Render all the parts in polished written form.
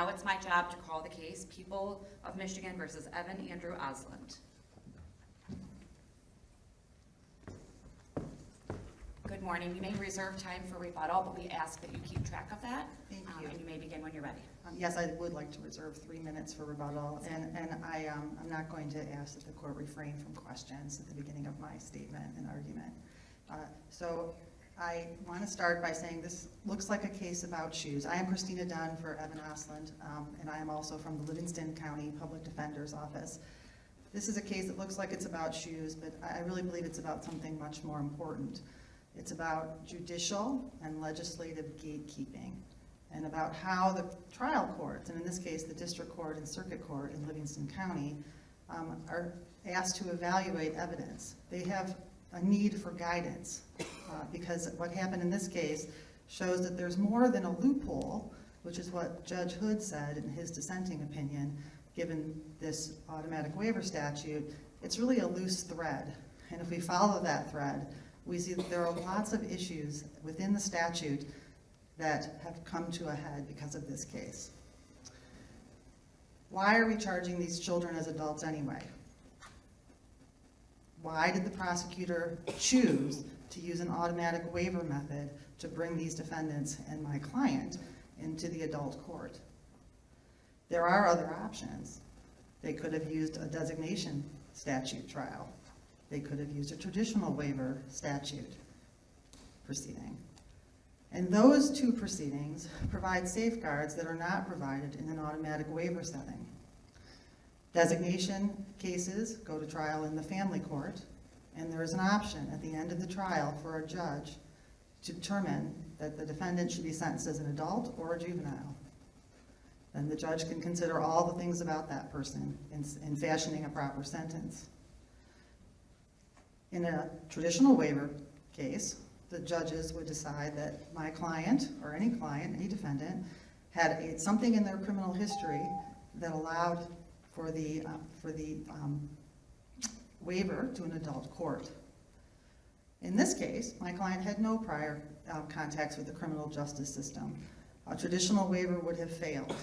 Now it's my job to call the case, People of Michigan versus Evan Andrew Oslund. Good morning. You may reserve time for rebuttal, but we ask that you keep track of that. Thank you. And you may begin when you're ready. Yes, I would like to reserve 3 minutes for rebuttal, and I'm not going to ask that the court refrain from questions at the beginning of my statement and argument. So I want to start by saying this looks like a case about shoes. I am Christina Dunn for Evan Oslund, and I am also from the Livingston County Public Defender's Office. This is a case that looks like it's about shoes, but I really believe it's about something much more important. It's about judicial and legislative gatekeeping, and about how the trial courts, and in this case the district court and circuit court in Livingston County, are asked to evaluate evidence. They have a need for guidance because what happened in this case shows that there's more than a loophole, which is what Judge Hood said in his dissenting opinion, given this automatic waiver statute. It's really a loose thread, and if we follow that thread, we see that there are lots of issues within the statute that have come to a head because of this case. Why are we charging these children as adults anyway? Why did the prosecutor choose to use an automatic waiver method to bring these defendants and my client into the adult court? There are other options. They could have used a designation statute trial. They could have used a traditional waiver statute proceeding. And those two proceedings provide safeguards that are not provided in an automatic waiver setting. Designation cases go to trial in the family court, and there is an option at the end of the trial for a judge to determine that the defendant should be sentenced as an adult or a juvenile. Then the judge can consider all the things about that person in fashioning a proper sentence. In a traditional waiver case, the judges would decide that my client, or any client, any defendant, had something in their criminal history that allowed for the waiver to an adult court. In this case, my client had no prior contacts with the criminal justice system. A traditional waiver would have failed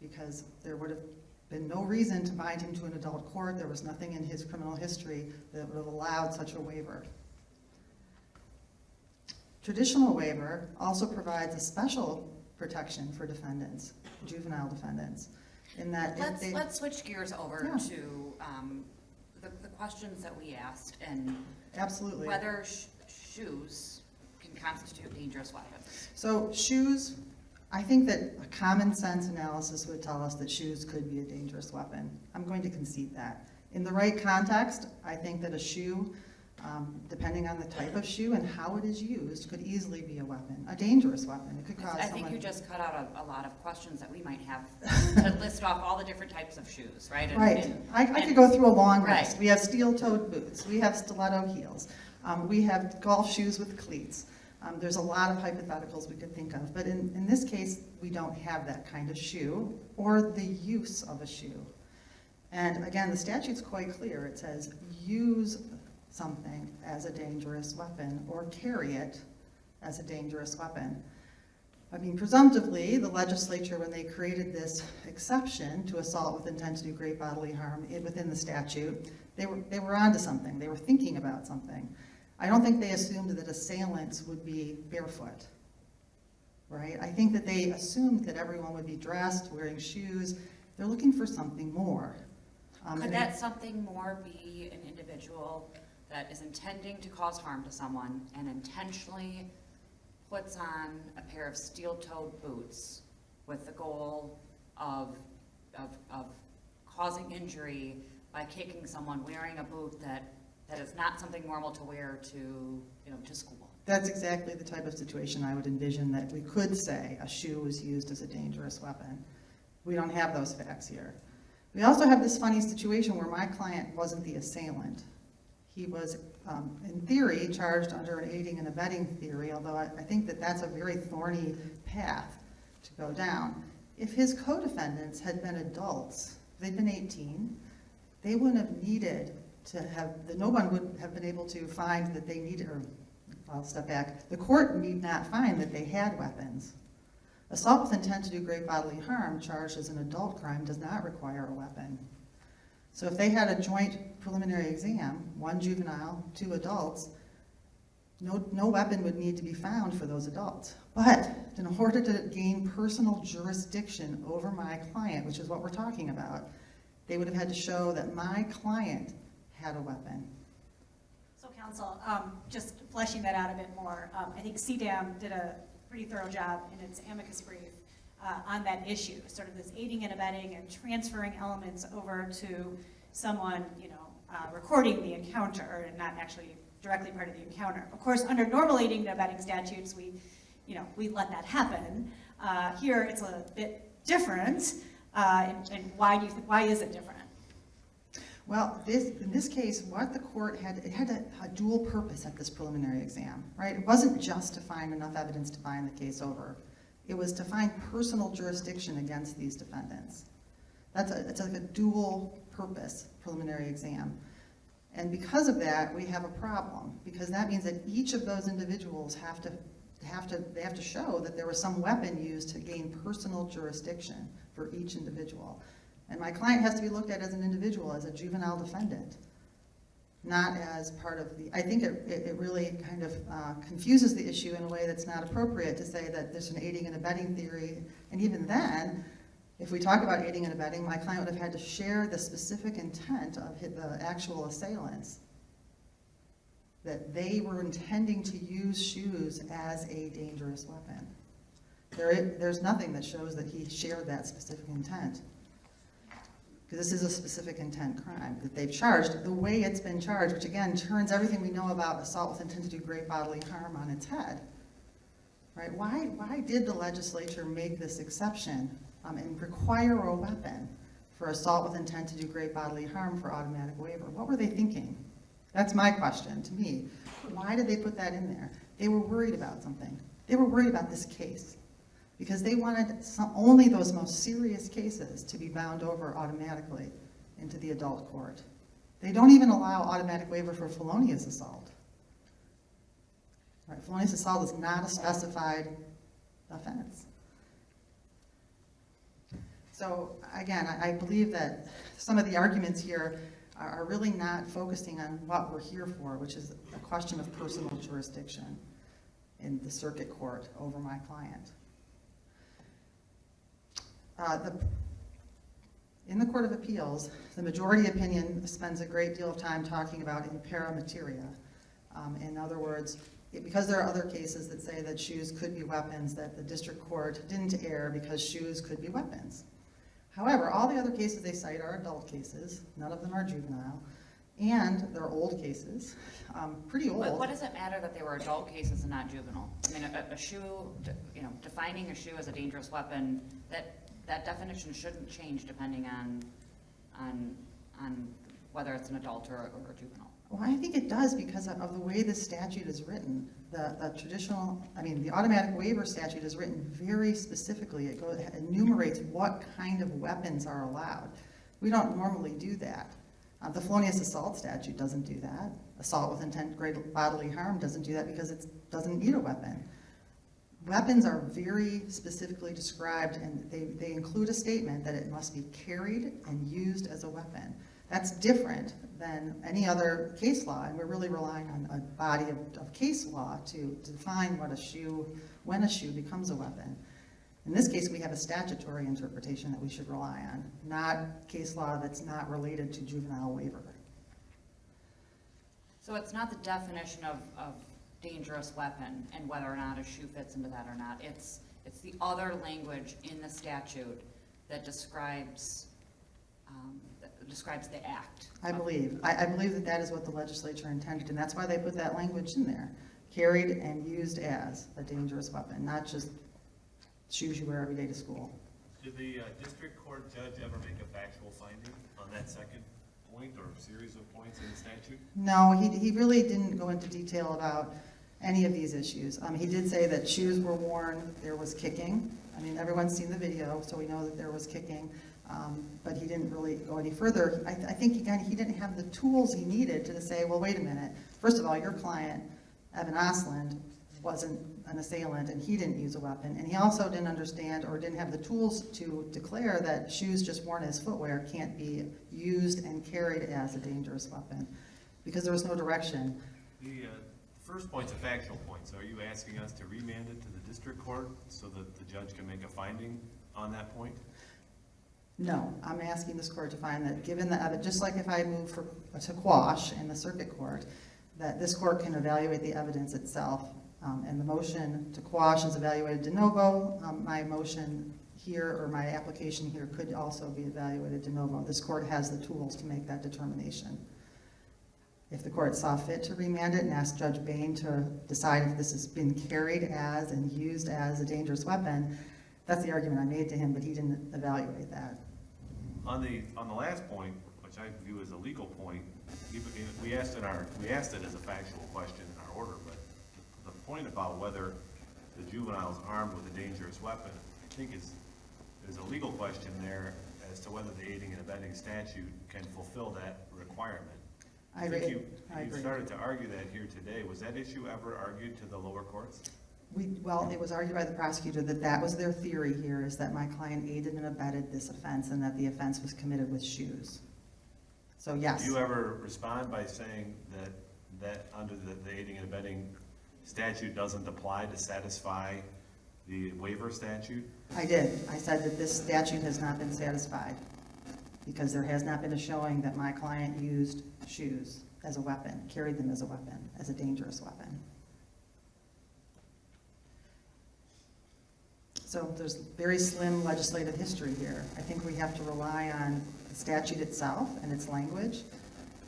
because there would have been no reason to bind him to an adult court. There was nothing in his criminal history that would have allowed such a waiver. Traditional waiver also provides a special protection for defendants, juvenile defendants, in that let's switch gears over to the questions that we asked, and absolutely whether shoes can constitute dangerous weapons. So shoes, I think that a common sense analysis would tell us that shoes could be a dangerous weapon. I'm going to concede that. In the right context, I think that a shoe, depending on the type of shoe and how it is used, could easily be a weapon, a dangerous weapon. It could cause I think you just cut out a lot of questions that we might have to list off all the different types of shoes, right? Right. I could go through a long list. Right. We have steel-toed boots. We have stiletto heels. We have golf shoes with cleats. There's a lot of hypotheticals we could think of, but in this case, we don't have that kind of shoe or the use of a shoe. And again, the statute's quite clear. It says use something as a dangerous weapon or carry it as a dangerous weapon. I mean, presumptively, the legislature, when they created this exception to assault with intent to do great bodily harm within the statute, they were onto something. They were thinking about something. I don't think they assumed that assailants would be barefoot, right? I think that they assumed that everyone would be dressed, wearing shoes. They're looking for something more. Could that something more be an individual that is intending to cause harm to someone and intentionally puts on a pair of steel-toed boots with the goal of causing injury by kicking someone wearing a boot that is not something normal to wear to school? That's exactly the type of situation I would envision, that we could say a shoe was used as a dangerous weapon. We don't have those facts here. We also have this funny situation where my client wasn't the assailant. He was, in theory, charged under an aiding and abetting theory, although I think that that's a very thorny path to go down. If his co-defendants had been adults, they'd been 18, they wouldn't have needed to have, no one would have been able to find that they needed, or I'll step back, the court need not find that they had weapons. Assault with intent to do great bodily harm charged as an adult crime does not require a weapon. So if they had a joint preliminary exam, 1 juvenile, 2 adults, no weapon would need to be found for those adults. But in order to gain personal jurisdiction over my client, which is what we're talking about, they would have had to show that my client had a weapon. So counsel, just fleshing that out a bit more, I think CDAM did a pretty thorough job in its amicus brief on that issue, sort of this aiding and abetting and transferring elements over to someone, recording the encounter and not actually directly part of the encounter. Of course, under normal aiding and abetting statutes, we let that happen. Here, it's a bit different, and why is it different? Well, in this case, what the court had, it had a dual purpose at this preliminary exam, right? It wasn't just to find enough evidence to bind the case over. It was to find personal jurisdiction against these defendants. It's like a dual purpose preliminary exam. And because of that, we have a problem, because that means that each of those individuals have to show that there was some weapon used to gain personal jurisdiction for each individual. And my client has to be looked at as an individual, as a juvenile defendant, not as part of the, I think it really kind of confuses the issue in a way that's not appropriate to say that there's an aiding and abetting theory. And even then, if we talk about aiding and abetting, my client would have had to share the specific intent of the actual assailants, that they were intending to use shoes as a dangerous weapon. There's nothing that shows that he shared that specific intent. Because this is a specific intent crime that they've charged, the way it's been charged, which again turns everything we know about assault with intent to do great bodily harm on its head. Right? Why did the legislature make this exception and require a weapon for assault with intent to do great bodily harm for automatic waiver? What were they thinking? That's my question to me. Why did they put that in there? They were worried about something. They were worried about this case, because they wanted only those most serious cases to be bound over automatically into the adult court. They don't even allow automatic waiver for felonious assault. Right? Felonious assault is not a specified offense. So again, I believe that some of the arguments here are really not focusing on what we're here for, which is a question of personal jurisdiction in the circuit court over my client. In the Court of Appeals, the majority opinion spends a great deal of time talking about impera materia. In other words, because there are other cases that say that shoes could be weapons, that the district court didn't err because shoes could be weapons. However, all the other cases they cite are adult cases. None of them are juvenile. And they're old cases, pretty old. What does it matter that they were adult cases and not juvenile? I mean, a shoe, defining a shoe as a dangerous weapon, that definition shouldn't change depending on whether it's an adult or a juvenile. Well, I think it does because of the way the statute is written. The automatic waiver statute is written very specifically. It enumerates what kind of weapons are allowed. We don't normally do that. The felonious assault statute doesn't do that. Assault with intent to great bodily harm doesn't do that because it doesn't need a weapon. Weapons are very specifically described, and they include a statement that it must be carried and used as a weapon. That's different than any other case law, and we're really relying on a body of case law to define when a shoe becomes a weapon. In this case, we have a statutory interpretation that we should rely on, not case law that's not related to juvenile waiver. So it's not the definition of dangerous weapon and whether or not a shoe fits into that or not. It's the other language in the statute that describes the act. I believe that is what the legislature intended, and that's why they put that language in there. Carried and used as a dangerous weapon, not just shoes you wear every day to school. Did the district court judge ever make a factual finding on that second point or series of points in the statute? No, he really didn't go into detail about any of these issues. He did say that shoes were worn, there was kicking. I mean, everyone's seen the video, so we know that there was kicking, but he didn't really go any further. I think, again, he didn't have the tools he needed to say, well, wait a minute. First of all, your client, Evan Oslund, wasn't an assailant and he didn't use a weapon. And he also didn't understand or didn't have the tools to declare that shoes just worn as footwear can't be used and carried as a dangerous weapon, because there was no direction. The first point's a factual point, so are you asking us to remand it to the district court so that the judge can make a finding on that point? No, I'm asking this court to find that given the evidence, just like if I move to quash in the circuit court, that this court can evaluate the evidence itself. And the motion to quash is evaluated de novo. My motion here, or my application here, could also be evaluated de novo. This court has the tools to make that determination. If the court saw fit to remand it and ask Judge Bain to decide if this has been carried as and used as a dangerous weapon, that's the argument I made to him, but he didn't evaluate that. On the last point, which I view as a legal point, we asked it as a factual question in our order, but the point about whether the juvenile is armed with a dangerous weapon, I think there's a legal question there as to whether the aiding and abetting statute can fulfill that requirement. I think agree. you started to argue that here today. Was that issue ever argued to the lower courts? Well, it was argued by the prosecutor that was their theory here, is that my client aided and abetted this offense and that the offense was committed with shoes. So yes. Do you ever respond by saying that under the aiding and abetting statute doesn't apply to satisfy the waiver statute? I did. I said that this statute has not been satisfied because there has not been a showing that my client used shoes as a weapon, carried them as a weapon, as a dangerous weapon. So there's very slim legislative history here. I think we have to rely on the statute itself and its language.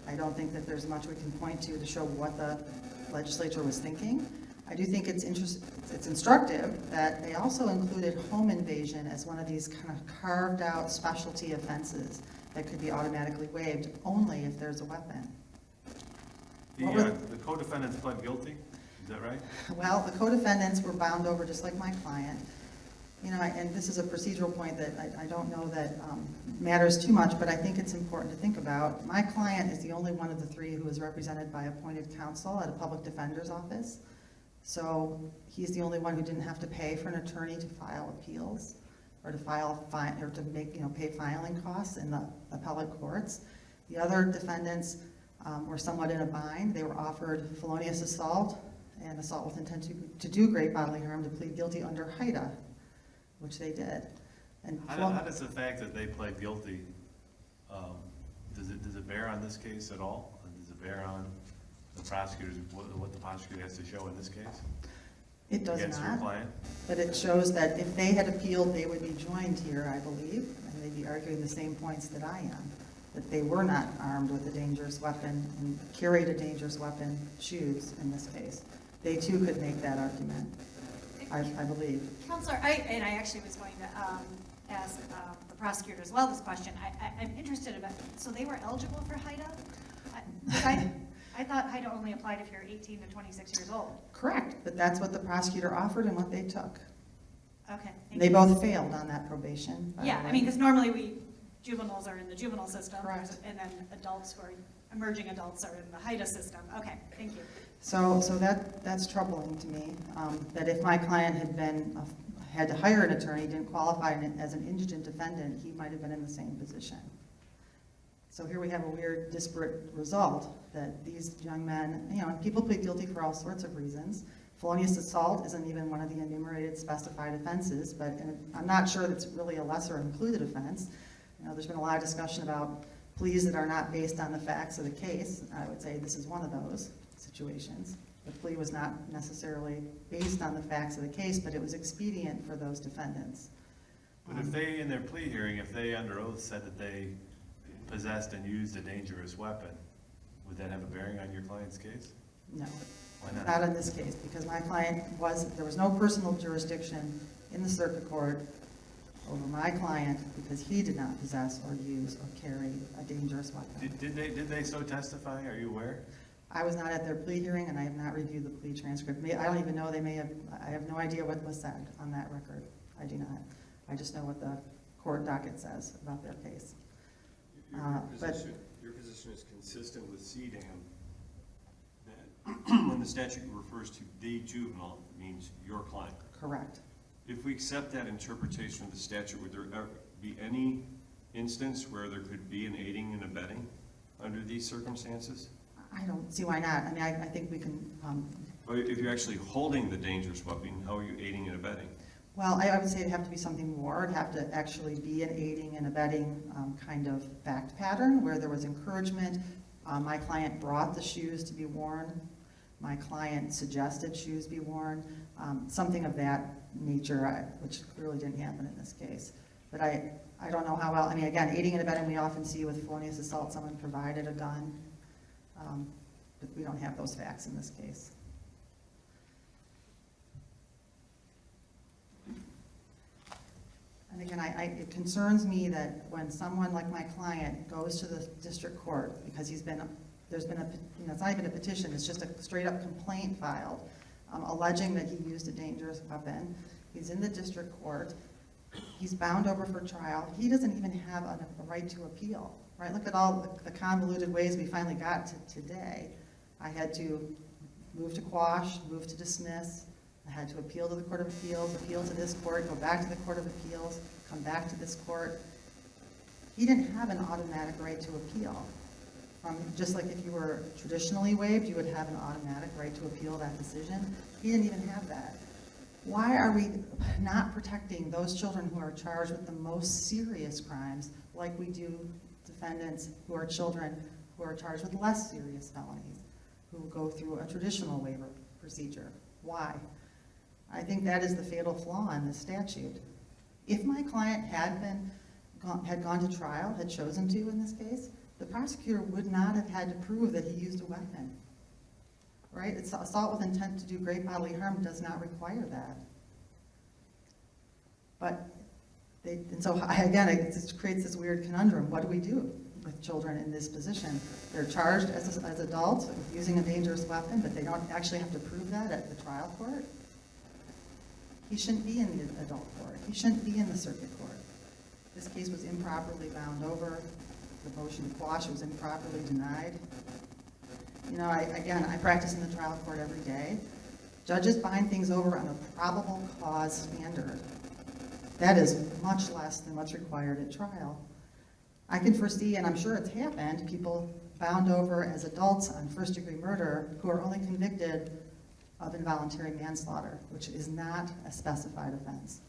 I don't think that there's much we can point to show what the legislature was thinking. I do think it's instructive that they also included home invasion as one of these kind of carved out specialty offenses that could be automatically waived only if there's a weapon. The co-defendants pled guilty, is that right? Well, the co-defendants were bound over just like my client. You know, and this is a procedural point that I don't know that matters too much, but I think it's important to think about. My client is the only one of the three who is represented by appointed counsel at a public defender's office. So he's the only one who didn't have to pay for an attorney to file appeals or to pay filing costs in the appellate courts. The other defendants were somewhat in a bind. They were offered felonious assault and assault with intent to do great bodily harm to plead guilty under HIDA, which they did. And how does the fact that they pled guilty, does it bear on this case at all? Does it bear on the prosecutors, what the prosecutor has to show in this case? It does against not, your client? but it shows that if they had appealed, they would be joined here, I believe, and they'd be arguing the same points that I am, that they were not armed with a dangerous weapon and carried a dangerous weapon, shoes in this case. They too could make that argument, I believe. Counselor, I actually was going to ask the prosecutor as well this question. I'm interested about, so they were eligible for HIDA? I thought HIDA only applied if you're 18 to 26 years old. Correct, but that's what the prosecutor offered and what they took. Okay. They both failed on that probation. by Yeah, the I way. mean, because normally juveniles are in the juvenile system. Correct. And then adults who are, emerging adults are in the HIDA system. Okay, thank you. So that's troubling to me, that if my client had to hire an attorney, didn't qualify as an indigent defendant, he might have been in the same position. So here we have a weird, disparate result that these young men, people plead guilty for all sorts of reasons. Felonious assault isn't even one of the enumerated specified offenses, but I'm not sure that's really a lesser included offense. There's been a lot of discussion about pleas that are not based on the facts of the case. I would say this is one of those situations. The plea was not necessarily based on the facts of the case, but it was expedient for those defendants. But if they, in their plea hearing, if they under oath said that they possessed and used a dangerous weapon, would that have a bearing on your client's case? No. Why not? Not in this case, because my client there was no personal jurisdiction in the circuit court over my client because he did not possess or use or carry a dangerous weapon. Did they so testify? Are you aware? I was not at their plea hearing and I have not reviewed the plea transcript. I don't even know, I have no idea what was said on that record. I do not. I just know what the court docket says about their case. Your position is consistent with CDAM that when the statute refers to the juvenile, it means your client. Correct. If we accept that interpretation of the statute, would there ever be any instance where there could be an aiding and abetting under these circumstances? I don't see why not. I mean, I think we can, But if you're actually holding the dangerous weapon, how are you aiding and abetting? well, I would say it'd have to be something more. It'd have to actually be an aiding and abetting kind of fact pattern where there was encouragement. My client brought the shoes to be worn. My client suggested shoes be worn. Something of that nature, which clearly didn't happen in this case. But I don't know how well, I mean, again, aiding and abetting we often see with felonious assault, someone provided a gun. But we don't have those facts in this case. And again, it concerns me that when someone like my client goes to the district court, because there's been it's not even a petition, it's just a straight up complaint filed, alleging that he used a dangerous weapon. He's in the district court, he's bound over for trial, he doesn't even have a right to appeal, right? Look at all the convoluted ways we finally got to today. I had to move to quash, move to dismiss, I had to appeal to the Court of Appeals, appeal to this court, go back to the Court of Appeals, come back to this court. He didn't have an automatic right to appeal. Just like if you were traditionally waived, you would have an automatic right to appeal that decision. He didn't even have that. Why are we not protecting those children who are charged with the most serious crimes, like we do defendants who are children who are charged with less serious felonies, who go through a traditional waiver procedure? Why? I think that is the fatal flaw in the statute. If my client had gone to trial, had chosen to in this case, the prosecutor would not have had to prove that he used a weapon, right? It's assault with intent to do great bodily harm does not require that. But, and so again, it just creates this weird conundrum. What do we do with children in this position? They're charged as adults with using a dangerous weapon, but they don't actually have to prove that at the trial court. He shouldn't be in the adult court. He shouldn't be in the circuit court. This case was improperly bound over. The motion to quash was improperly denied. You know, I practice in the trial court every day. Judges bind things over on a probable cause standard. That is much less than what's required at trial. I can foresee, and I'm sure it's happened, people bound over as adults on first-degree murder who are only convicted of involuntary manslaughter, which is not a specified offense.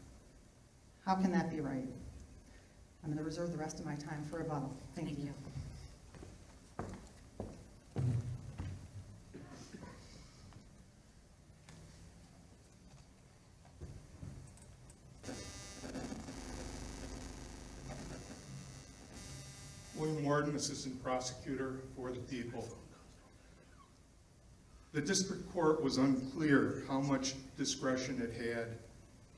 How can that be right? I'm going to reserve the rest of my time for rebuttal. Thank you. William Warden, Assistant Prosecutor for the People. The district court was unclear how much discretion it had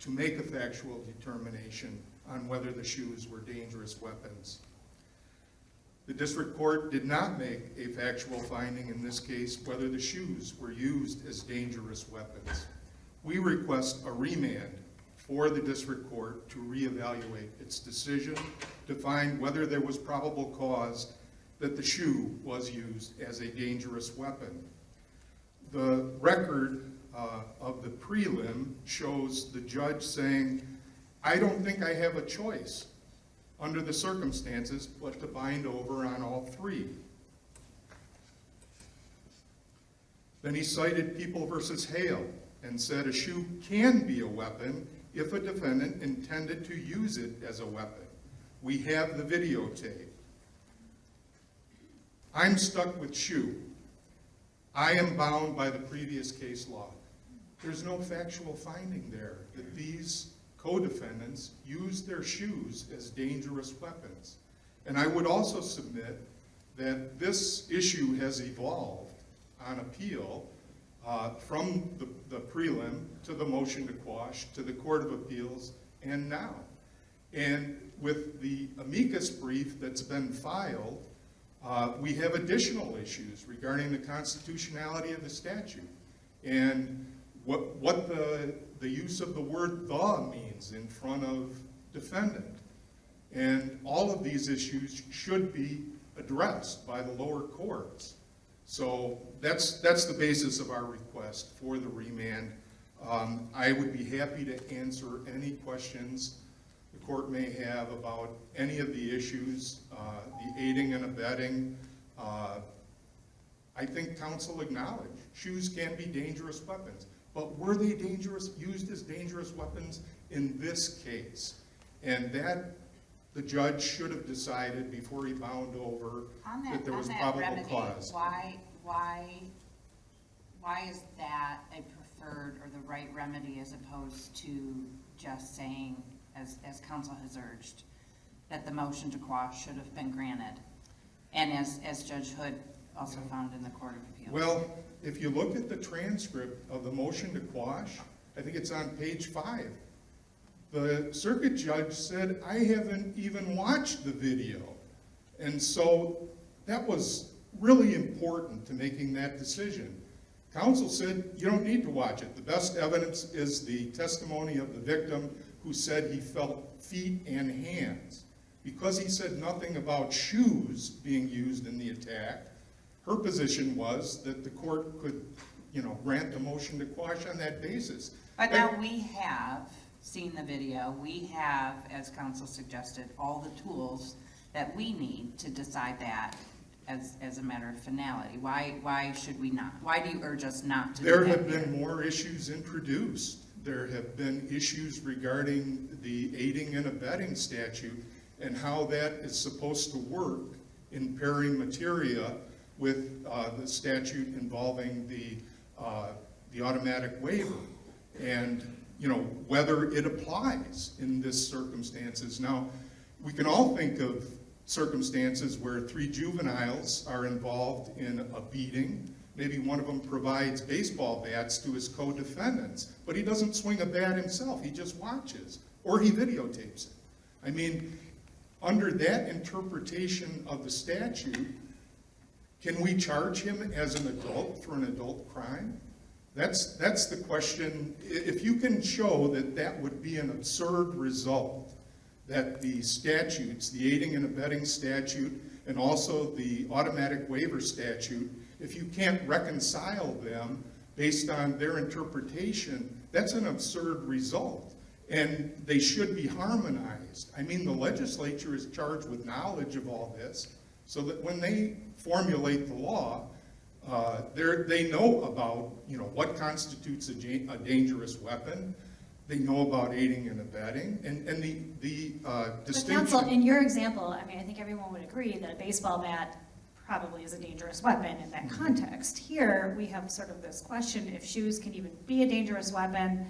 to make a factual determination on whether the shoes were dangerous weapons. The district court did not make a factual finding in this case whether the shoes were used as dangerous weapons. We request a remand for the district court to reevaluate its decision to find whether there was probable cause that the shoe was used as a dangerous weapon. The record of the prelim shows the judge saying, I don't think I have a choice under the circumstances but to bind over on all three. Then he cited People v. Hale and said a shoe can be a weapon if a defendant intended to use it as a weapon. We have the videotape. I'm stuck with shoe. I am bound by the previous case law. There's no factual finding there that these co-defendants used their shoes as dangerous weapons. And I would also submit that this issue has evolved on appeal from the prelim to the motion to quash to the Court of Appeals and now. And with the amicus brief that's been filed, we have additional issues regarding the constitutionality of the statute and what the use of the word "the" means in front of defendant. And all of these issues should be addressed by the lower courts. So that's the basis of our request for the remand. I would be happy to answer any questions the court may have about any of the issues, the aiding and abetting. I think counsel acknowledged shoes can be dangerous weapons, but were they used as dangerous weapons in this case? And that the judge should have decided before he bound over that there was probable cause. Why is that a preferred or the right remedy as opposed to just saying, as counsel has urged, that the motion to quash should have been granted? And as Judge Hood also found in the Court of Appeals. Well, if you look at the transcript of the motion to quash, I think it's on page 5. The circuit judge said, I haven't even watched the video. And so that was really important to making that decision. Counsel said, you don't need to watch it. The best evidence is the testimony of the victim who said he felt feet and hands. Because he said nothing about shoes being used in the attack, her position was that the court could, grant the motion to quash on that basis. But now we have seen the video, we have, as counsel suggested, all the tools that we need to decide that as a matter of finality. Why should we not? Why do you urge us not to do that? There have been more issues introduced. There have been issues regarding the aiding and abetting statute and how that is supposed to work in pairing materia with the statute involving the automatic waiver, and whether it applies in this circumstances. Now, we can all think of circumstances where 3 juveniles are involved in a beating. Maybe one of them provides baseball bats to his co-defendants, but he doesn't swing a bat himself. He just watches, or he videotapes it. I mean, under that interpretation of the statute, can we charge him as an adult for an adult crime? That's the question. If you can show that that would be an absurd result, that the statutes, the aiding and abetting statute, and also the automatic waiver statute, if you can't reconcile them based on their interpretation, that's an absurd result. And they should be harmonized. I mean, the legislature is charged with knowledge of all this, so that when they formulate the law, they know about what constitutes a dangerous weapon. They know about aiding and abetting, and the distinction. But counsel, in your example, I think everyone would agree that a baseball bat probably is a dangerous weapon in that context. Here, we have sort of this question if shoes can even be a dangerous weapon,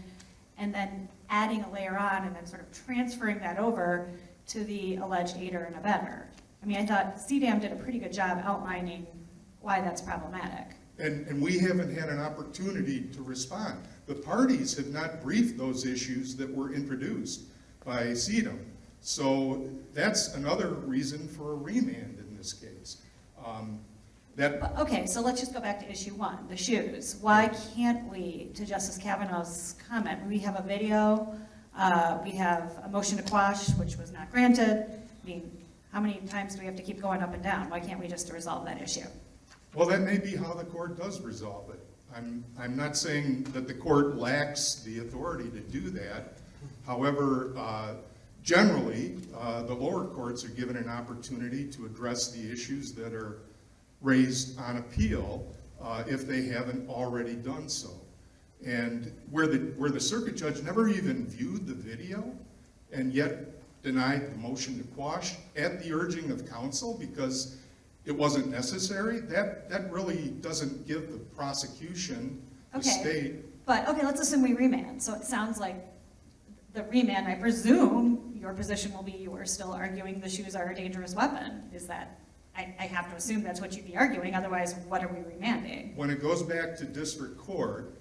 and then adding a layer on and then sort of transferring that over to the alleged aider and abetter. I thought CDAM did a pretty good job outlining why that's problematic. And we haven't had an opportunity to respond. The parties have not briefed those issues that were introduced by CDAM. So that's another reason for a remand in this case. Okay, so let's just go back to issue 1, the shoes. Why can't we, to Justice Kavanaugh's comment, we have a video, we have a motion to quash, which was not granted. How many times do we have to keep going up and down? Why can't we just resolve that issue? Well, that may be how the court does resolve it. I'm not saying that the court lacks the authority to do that. However, generally, the lower courts are given an opportunity to address the issues that are raised on appeal if they haven't already done so. And where the circuit judge never even viewed the video and yet denied the motion to quash at the urging of counsel because it wasn't necessary, that really doesn't give the prosecution, the state. But, let's assume we remand. So it sounds like the remand, I presume your position will be you are still arguing the shoes are a dangerous weapon. Is that, I have to assume that's what you'd be arguing, otherwise what are we remanding? When it goes back to district court,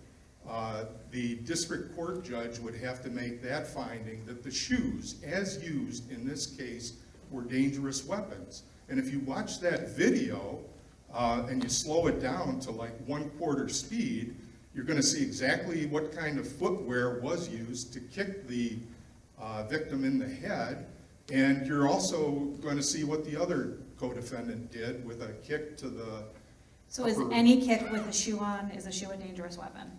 the district court judge would have to make that finding that the shoes, as used in this case, were dangerous weapons. And if you watch that video and you slow it down to like 1/4 speed, you're going to see exactly what kind of footwear was used to kick the victim in the head, and you're also going to see what the other co-defendant did with a kick to the So is upper- any kick with a shoe on, is a shoe a dangerous weapon?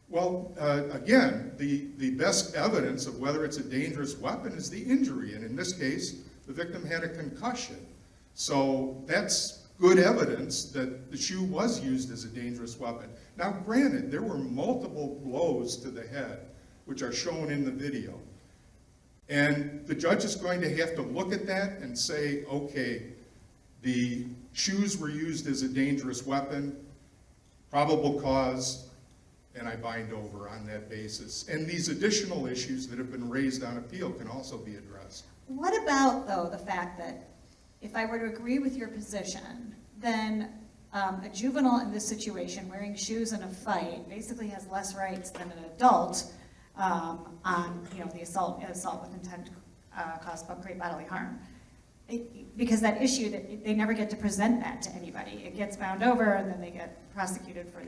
Well, again, the best evidence of whether it's a dangerous weapon is the injury, and in this case, the victim had a concussion. So that's good evidence that the shoe was used as a dangerous weapon. Now, granted, there were multiple blows to the head, which are shown in the video. And the judge is going to have to look at that and say, okay, the shoes were used as a dangerous weapon, probable cause, and I bind over on that basis. And these additional issues that have been raised on appeal can also be addressed. What about, though, the fact that if I were to agree with your position, then a juvenile in this situation wearing shoes in a fight basically has less rights than an adult on, the assault with intent to cause great bodily harm. Because that issue, that they never get to present that to anybody. It gets bound over, and then they get prosecuted for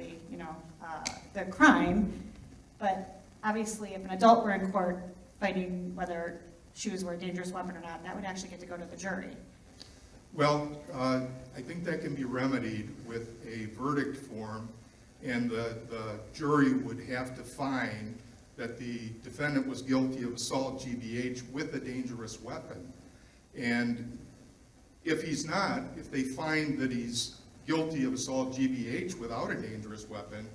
the crime. But obviously, if an adult were in court fighting whether shoes were a dangerous weapon or not, that would actually get to go to the jury. Well, I think that can be remedied with a verdict form, and the jury would have to find that the defendant was guilty of assault GBH with a dangerous weapon. And if he's not, if they find that he's guilty of assault GBH without a dangerous weapon,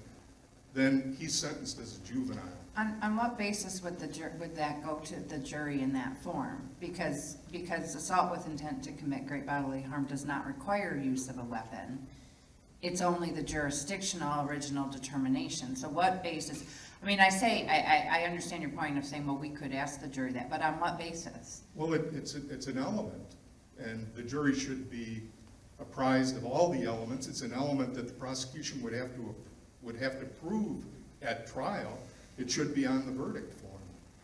then he's sentenced as a juvenile. On what basis would that go to the jury in that form? Because assault with intent to commit great bodily harm does not require use of a weapon. It's only the jurisdictional original determination. So what basis? I mean, I understand your point of saying, well, we could ask the jury that, but on what basis? Well, it's an element, and the jury should be apprised of all the elements. It's an element that the prosecution would have to prove at trial. It should be on the verdict form.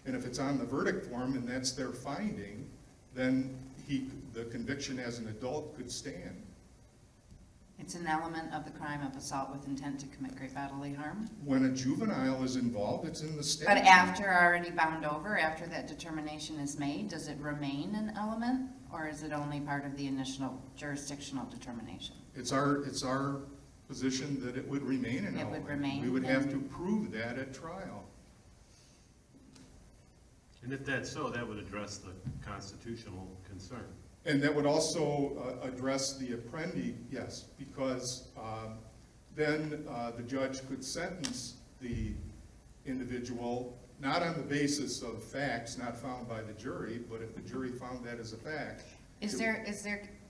And if it's on the verdict form and that's their finding, then the conviction as an adult could stand. It's an element of the crime of assault with intent to commit great bodily harm? When a juvenile is involved, it's in the statute. But after already bound over, after that determination is made, does it remain an element? Or is it only part of the initial jurisdictional determination? It's our position that it would remain an element. It would remain, We would have and- to prove that at trial. And if that's so, that would address the constitutional concern. And that would also address the apprendi, yes, because then the judge could sentence the individual not on the basis of facts not found by the jury, but if the jury found that as a fact.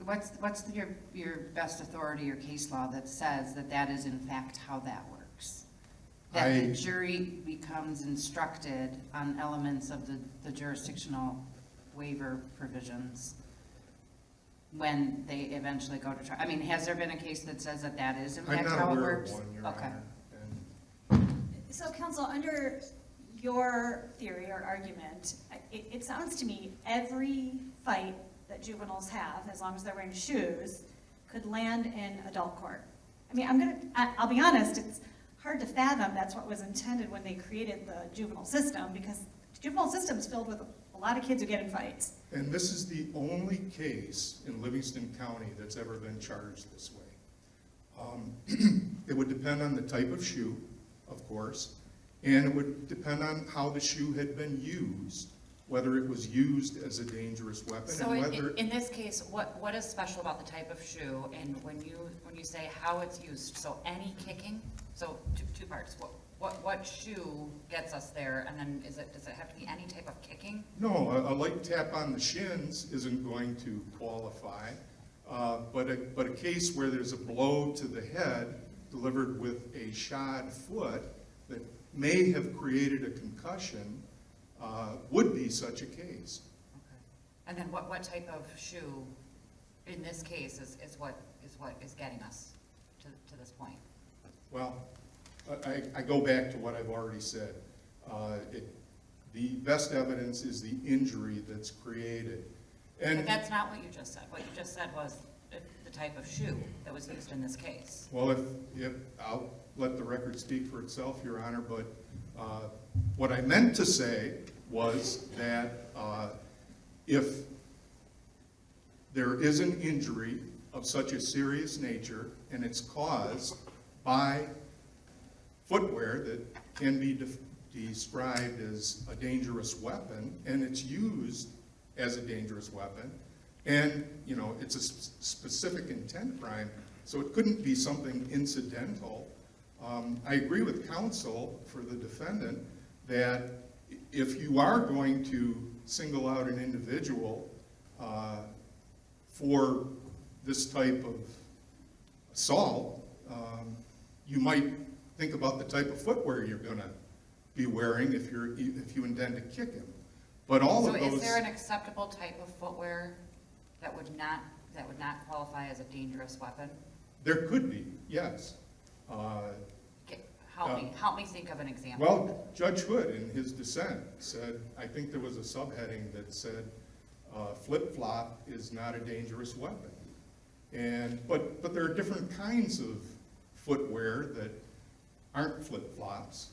What's your best authority or case law that says that is in fact how that works? That the jury becomes instructed on elements of the jurisdictional waiver provisions when they eventually go to trial? I mean, has there been a case that says that is in fact how it works? I'm not aware of one, Your Okay. Honor. So, counsel, under your theory or argument, it sounds to me every fight that juveniles have, as long as they're wearing shoes, could land in adult court. I mean, I'll be honest, it's hard to fathom that's what was intended when they created the juvenile system, because the juvenile system is filled with a lot of kids who get in fights. And this is the only case in Livingston County that's ever been charged this way. It would depend on the type of shoe, of course, and it would depend on how the shoe had been used, whether it was used as a dangerous weapon. So and whether in this case, what is special about the type of shoe, and when you say how it's used, so any kicking? So two parts, what shoe gets us there, and then does it have to be any type of kicking? No, a light tap on the shins isn't going to qualify, but a case where there's a blow to the head delivered with a shod foot that may have created a concussion would be such a case. Okay. And then what type of shoe, in this case, is what is getting us to this point? Well, I go back to what I've already said. The best evidence is the injury that's created. But And, that's not what you just said. What you just said was the type of shoe that was used in this case. well, if I'll let the record speak for itself, Your Honor, but what I meant to say was that if there is an injury of such a serious nature, and it's caused by footwear that can be described as a dangerous weapon, and it's used as a dangerous weapon, and, you know, it's a specific intent crime, so it couldn't be something incidental. I agree with counsel for the defendant that if you are going to single out an individual for this type of assault, you might think about the type of footwear you're going to be wearing if you intend to kick him. But all of those. So is there an acceptable type of footwear that would not qualify as a dangerous weapon? There could be, yes. Help me think of an example. Well, Judge Hood in his dissent said, I think there was a subheading that said, flip-flop is not a dangerous weapon. But there are different kinds of footwear that aren't flip-flops.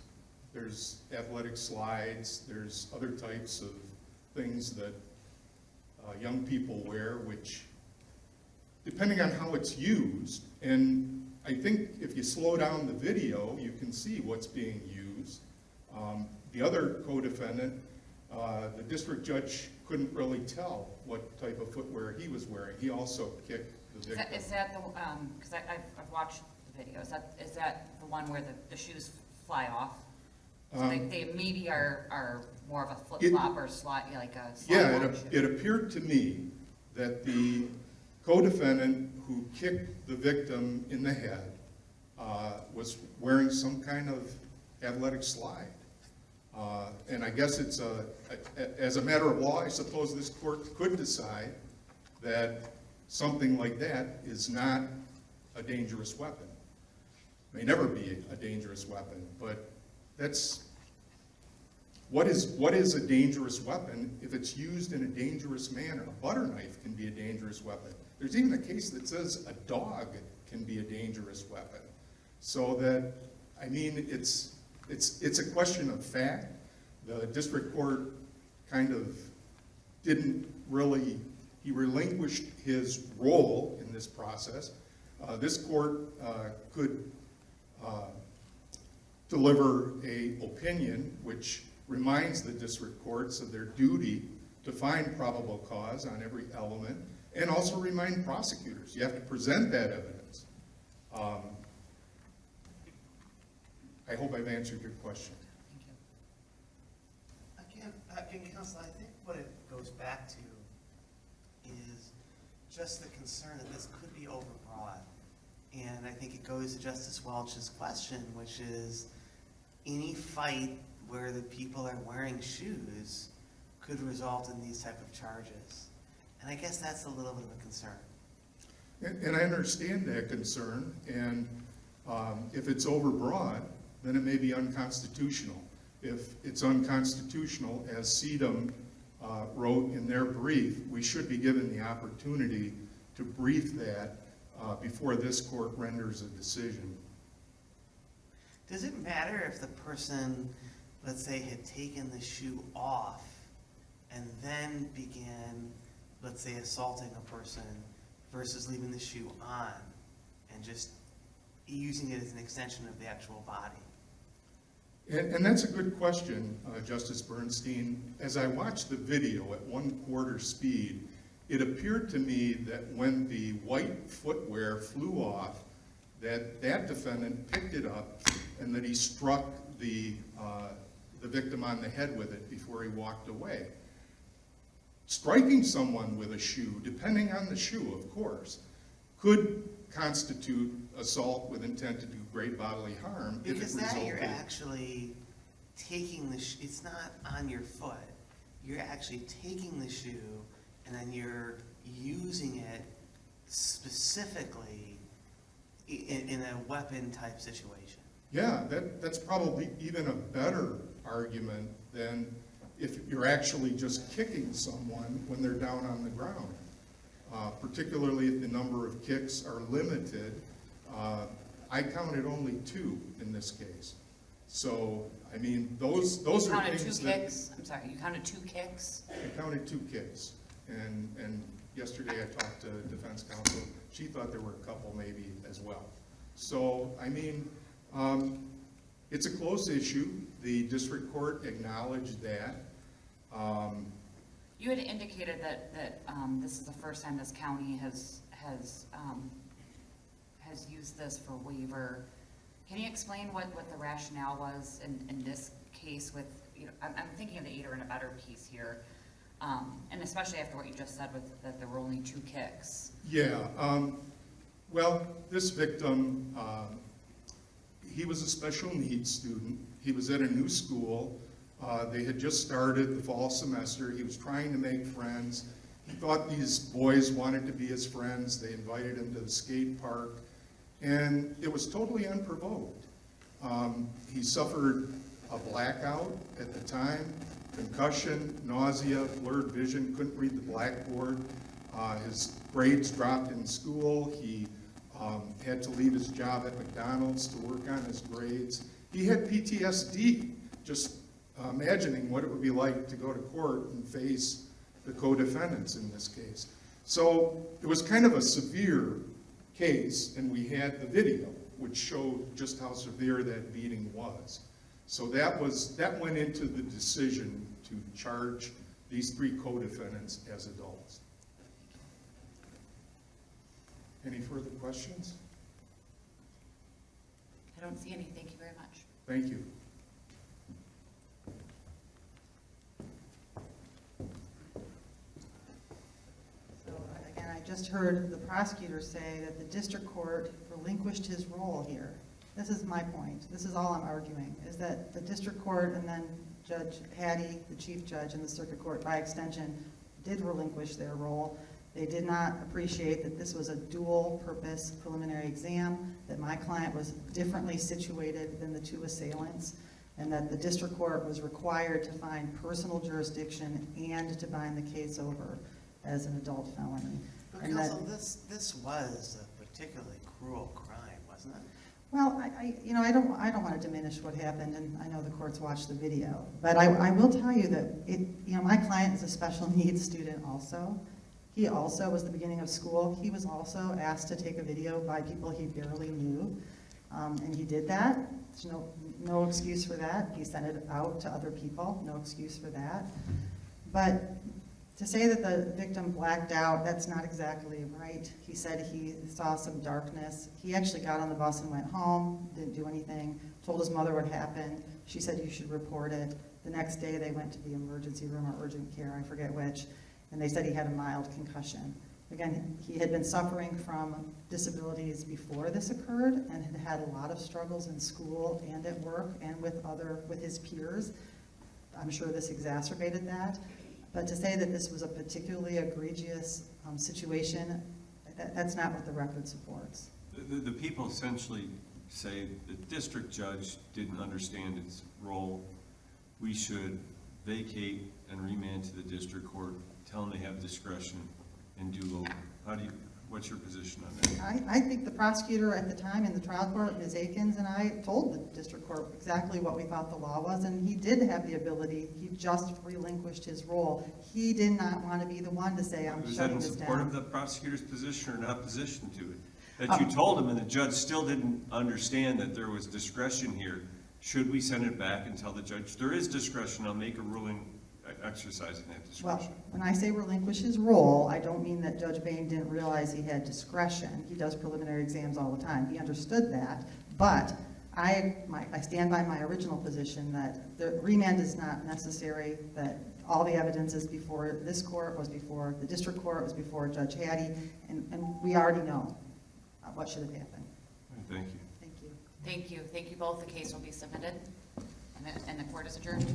There's athletic slides, there's other types of things that young people wear, which, depending on how it's used, and I think if you slow down the video, you can see what's being used. The other co-defendant, the district judge couldn't really tell what type of footwear he was wearing. He also kicked the victim. Is that the, because I've watched the video, is that the one where the shoes fly off? So they maybe are more of a flip-flop or slide, like a slide. Yeah, it appeared to me that the co-defendant who kicked the victim in the head was wearing some kind of athletic slide. And I guess it's as a matter of law, I suppose this court could decide that something like that is not a dangerous weapon. May never be a dangerous weapon, but that's, what is a dangerous weapon if it's used in a dangerous manner? A butter knife can be a dangerous weapon. There's even a case that says a dog can be a dangerous weapon. So that, I mean, it's a question of fact. The district court kind of didn't really, he relinquished his role in this process. This court could deliver an opinion which reminds the district courts of their duty to find probable cause on every element, and also remind prosecutors, you have to present that evidence. I hope I've answered your question. Thank you. Again, counsel, I think what it goes back to is just the concern that this could be overbroad. And I think it goes to Justice Welch's question, which is any fight where the people are wearing shoes could result in these type of charges. And I guess that's a little bit of a concern. And I understand that concern, and if it's overbroad, then it may be unconstitutional. If it's unconstitutional, as CEDM wrote in their brief, we should be given the opportunity to brief that before this court renders a decision. Does it matter if the person, let's say, had taken the shoe off and then began, let's say, assaulting a person versus leaving the shoe on and just using it as an extension of the actual body? And that's a good question, Justice Bernstein. As I watched the video at 1/4 speed, it appeared to me that when the white footwear flew off, that defendant picked it up and that he struck the victim on the head with it before he walked away. Striking someone with a shoe, depending on the shoe, of course, could constitute assault with intent to do great bodily harm if it Because resulted. that you're actually taking the it's not on your foot. You're actually taking the shoe and then you're using it specifically in a weapon type situation. Yeah, that's probably even a better argument than if you're actually just kicking someone when they're down on the ground. Particularly if the number of kicks are limited. I counted only 2 in this case. So, I mean, those are You counted things 2 kicks? I'm sorry, you counted 2 kicks? I counted 2 kicks. And Yesterday I talked to defense counsel. She thought there were a couple maybe as well. So, I mean, it's a close issue. The district court acknowledged that. You had indicated that this is the first time this county has used this for waiver. Can you explain what the rationale was in this case with, you know, I'm thinking of the aider and abetter piece here, and especially after what you just said with that there were only 2 kicks. Yeah, well, this victim, he was a special needs student. He was at a new school. They had just started the fall semester. He was trying to make friends. He thought these boys wanted to be his friends. They invited him to the skate park, and it was totally unprovoked. He suffered a blackout at the time, concussion, nausea, blurred vision, couldn't read the blackboard. His grades dropped in school. He had to leave his job at McDonald's to work on his grades. He had PTSD, just imagining what it would be like to go to court and face the co-defendants in this case. So it was kind of a severe case, and we had the video, which showed just how severe that beating was. So that went into the decision to charge these 3 co-defendants as adults. Any further questions? I don't see any. Thank you very much. Thank you. So again, I just heard the prosecutor say that the district court relinquished his role here. This is my point. This is all I'm arguing, is that the district court and then Judge Hattie, the chief judge, and the circuit court, by extension, did relinquish their role. They did not appreciate that this was a dual-purpose preliminary exam, that my client was differently situated than the 2 assailants, and that the district court was required to find personal jurisdiction and to bind the case over as an adult felony. But And that- counsel, this was a particularly cruel crime, wasn't it? Well, I don't want to diminish what happened, and I know the courts watched the video, but I will tell you that my client is a special needs student also. He also was the beginning of school. He was also asked to take a video by people he barely knew, and he did that. There's no excuse for that. He sent it out to other people. No excuse for that. But to say that the victim blacked out, that's not exactly right. He said he saw some darkness. He actually got on the bus and went home, didn't do anything, told his mother what happened. She said you should report it. The next day they went to the emergency room or urgent care, I forget which, and they said he had a mild concussion. Again, he had been suffering from disabilities before this occurred and had had a lot of struggles in school and at work and with his peers. I'm sure this exacerbated that. But to say that this was a particularly egregious situation, that's not what the record supports. The people essentially say the district judge didn't understand its role. We should vacate and remand to the district court, tell them they have discretion, and do over. What's your position on that? I think the prosecutor at the time in the trial court, Ms. Akins, and I told the district court exactly what we thought the law was, and he did have the ability. He just relinquished his role. He did not want to be the one to say, I'm Was that shutting in this support down. of the prosecutor's position or in opposition to it? That you told him and the judge still didn't understand that there was discretion here. Should we send it back and tell the judge, there is discretion, I'll make a ruling exercising that Well, discretion? when I say relinquish his role, I don't mean that Judge Bain didn't realize he had discretion. He does preliminary exams all the time. He understood that. But I stand by my original position that the remand is not necessary, that all the evidence is before this court, was before the district court, was before Judge Hattie, and we already know what should have happened. Thank you. Thank you. Thank you. Thank you both. The case will be submitted, and the court is adjourned.